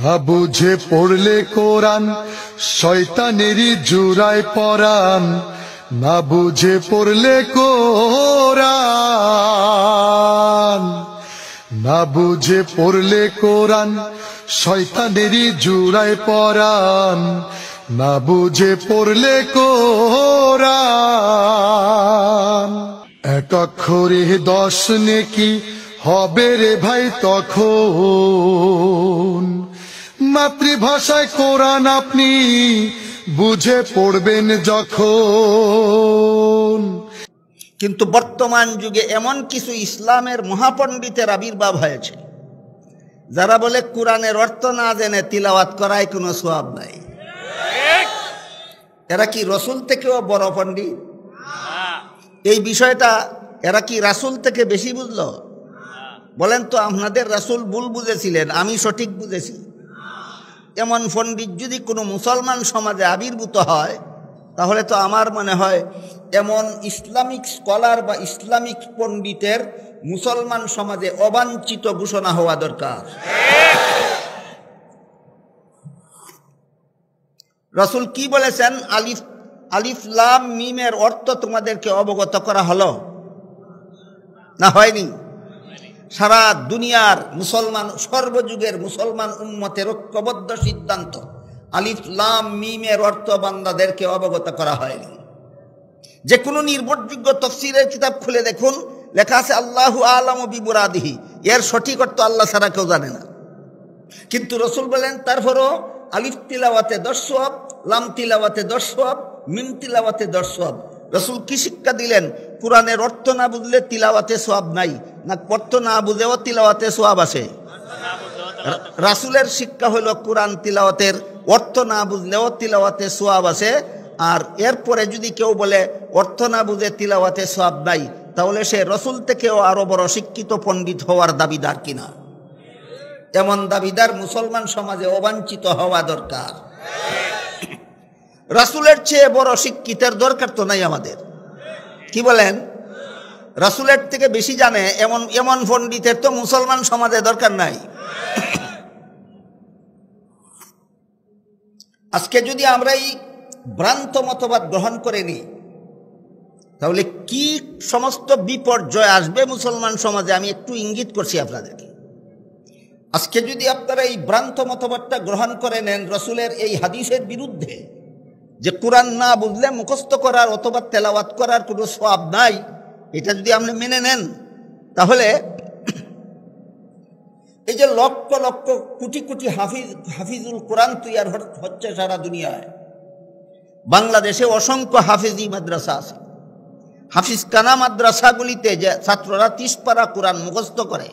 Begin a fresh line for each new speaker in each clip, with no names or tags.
না বুঝে পড়লে কোরআন শয়তানেরই জুরায় পরাণ, না বুঝে পড়লে কোরআন, না বুঝে পড়লে কোরআন শয়তানেরই জুরায় পরাণ, না বুঝে পড়লে কোরআন। এক অক্ষরে 10 নেকি হবে রে ভাই তখন, মাতৃভাষায় কোরআন আপনি বুঝে পড়বেন যখন।
কিন্তু বর্তমান যুগে এমন কিছু ইসলামের মহাপণ্ডিতের আবির্ভাব হয়েছে যারা বলে কোরআনের অর্থ না জেনে তিলাওয়াত করায় কোনো সওয়াব নাই। এরা কি রসুল থেকেও বড় পণ্ডিত? এই বিষয়টা এরা কি রাসূল থেকে বেশি বুঝলো? বলেন তো, আপনাদের রাসূল ভুল বুঝেছিলেন, আমি সঠিক বুঝেছি। এমন পণ্ডিত যদি কোনো মুসলমান সমাজে আবির্ভূত হয়, তাহলে তো আমার মনে হয় এমন ইসলামিক স্কলার বা ইসলামিক পণ্ডিতের মুসলমান সমাজে অবাঞ্ছিত ঘোষণা হওয়া দরকার। রাসূল কি বলেছেন? আলিফ লাম মিমের অর্থ তোমাদেরকে অবগত করা হলো না হয়নি? সারা দুনিয়ার মুসলমান, সর্বযুগের মুসলমান উম্মতের ঐক্যবদ্ধ সিদ্ধান্ত, আলিফ লাম মিমের অর্থ বান্দাদেরকে অবগত করা হয়নি। যে কোনো নির্ভরযোগ্য তাফসীরের কিতাব খুলে দেখুন, লেখা আছে আল্লাহু আ'লামু বিমুরাদিহি, এর সঠিক অর্থ আল্লাহ ছাড়া কেউ জানে না। কিন্তু রাসূল বলেন তারপরও আলিফ তিলাওয়াতে 10 সওয়াব, লাম তিলাওয়াতে 10 সওয়াব, মিম তিলাওয়াতে 10 সওয়াব। রাসূল কি শিক্ষা দিলেন? কোরআনের অর্থ না বুঝলে তিলাওয়াতে সওয়াব নাই, না অর্থ না বুঝেও তিলাওয়াতে সওয়াব আছে? রাসূলের শিক্ষা হলো কোরআন তিলাওয়াতের অর্থ না বুঝলেও তিলাওয়াতে সওয়াব আছে। আর এরপরে যদি কেউ বলে অর্থ না বুঝে তিলাওয়াতে সওয়াব নাই, তাহলে সে রাসূল থেকেও আরো বড় শিক্ষিত পণ্ডিত হওয়ার দাবিদার কিনা? এমন দাবিদার মুসলমান সমাজে অবাঞ্ছিত হওয়া দরকার। রাসূলের চেয়ে বড় শিক্ষিতের দরকার তো নাই আমাদের, কি বলেন? রাসূলের থেকে বেশি জানে এমন পণ্ডিতের তো মুসলমান সমাজে দরকার নাই। আজকে যদি আমরা এই ভ্রান্ত মতবাদ গ্রহণ করে নিই, তাহলে কি সমস্ত বিপর্যয় আসবে মুসলমান সমাজে আমি একটু ইঙ্গিত করছি আপনাদেরকে। আজকে যদি আপনারা এই ভ্রান্ত মতবাদটা গ্রহণ করে নেন রাসূলের এই হাদিসের বিরুদ্ধে, যে কোরআন না বুঝলে মুখস্থ করার অথবা তেলাওয়াত করার কোনো সওয়াব নাই, এটা যদি আপনি মেনে নেন, তাহলে এই যে লক্ষ লক্ষ কোটি কোটি হাফিজুল কোরআন তৈয়ার হচ্ছে সারা দুনিয়ায়, বাংলাদেশে অসংখ্য হাফিজি মাদ্রাসা আছে। হাফিজখানা মাদ্রাসাগুলিতে যে ছাত্ররা 30 পারা কোরআন মুখস্থ করে,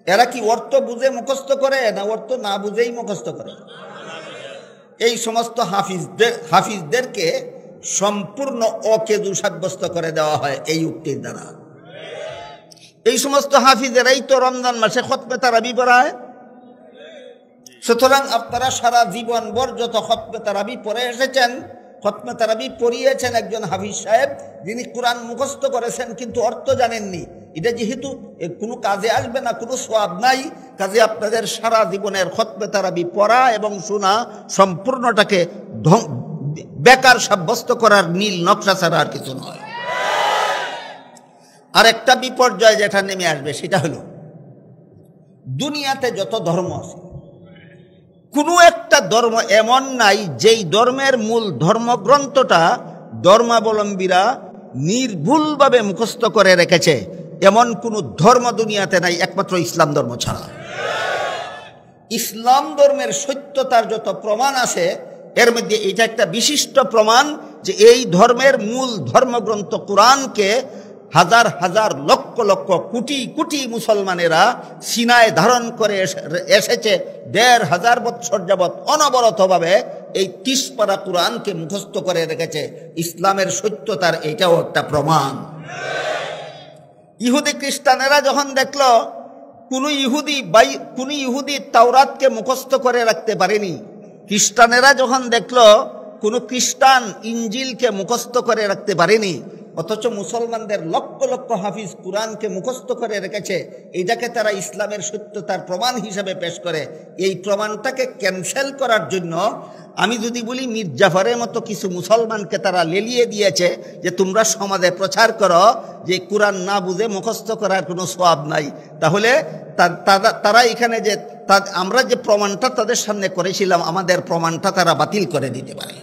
এরা কি অর্থ বুঝে মুখস্থ করে না অর্থ না বুঝেই মুখস্থ করে? এই সমস্ত হাফিজদেরকে সম্পূর্ণ অকেজু সাব্যস্ত করে দেওয়া হয় এই উক্তির দ্বারা। এই সমস্ত হাফিজেরাই তো রমজান মাসে খতমে তারাবি পড়ায়। সুতরাং আপনারা সারা জীবনভর যত খতমে তারাবি পড়ে এসেছেন, খতমে তারাবি পড়িয়েছেন একজন হাফিজ সাহেব, যিনি কোরআন মুখস্থ করেছেন কিন্তু অর্থ জানেননি, এটা যেহেতু কোনো কাজে আসবে না, কোনো সওয়াব নাই, কাজে আপনাদের সারা জীবনের খতমে তারাবি পড়া এবং শোনা সম্পূর্ণটাকে বেকার সাব্যস্ত করার নীল নকশা ছাড়া আর কিছু নয়। আর একটা বিপর্যয় যেটা নেমে আসবে সেটা হলো, দুনিয়াতে যত ধর্ম আছে, কোনো একটা ধর্ম এমন নাই যেই ধর্মের মূল ধর্মগ্রন্থটা ধর্মাবলম্বীরা নির্ভুলভাবে মুখস্থ করে রেখেছে, এমন কোনো ধর্ম দুনিয়াতে নাই একমাত্র ইসলাম ধর্ম ছাড়া। ইসলাম ধর্মের সত্যতার যত প্রমাণ আছে, এর মধ্যে এটা একটা বিশিষ্ট প্রমাণ যে এই ধর্মের মূল ধর্মগ্রন্থ কোরআনকে হাজার হাজার লক্ষ লক্ষ কোটি কোটি মুসলমানেরা সিনায় ধারণ করে এসেছে ১৫০০ বৎসর যাবৎ অনবরতভাবে এই 30 পারা কোরআনকে মুখস্থ করে রেখেছে। ইসলামের সত্যতার এটাও একটা প্রমাণ। ইহুদি খ্রিস্টানেরা যখন দেখলো কোন ইহুদি তাওরাতকে মুখস্থ করে রাখতে পারেনি, খ্রিস্টানেরা যখন দেখলো কোন খ্রিস্টান ইঞ্জিলকে মুখস্থ করে রাখতে পারেনি, অথচ মুসলমানদের লক্ষ লক্ষ হাফিজ কুরআনকে মুখস্থ করে রেখেছে, এটাকে তারা ইসলামের সত্যতার প্রমাণ হিসাবে পেশ করে। এই প্রমাণটাকে ক্যান্সেল করার জন্য আমি যদি বলি মীর জাফরের মতো কিছু মুসলমানকে তারা লেলিয়ে দিয়েছে যে তোমরা সমাজে প্রচার করো যে কুরআন না বুঝে মুখস্থ করার কোনো সওয়াব নাই, তাহলে তারা এখানে যে আমরা যে প্রমাণটা তাদের সামনে করেছিলাম, আমাদের প্রমাণটা তারা বাতিল করে দিতে পারে।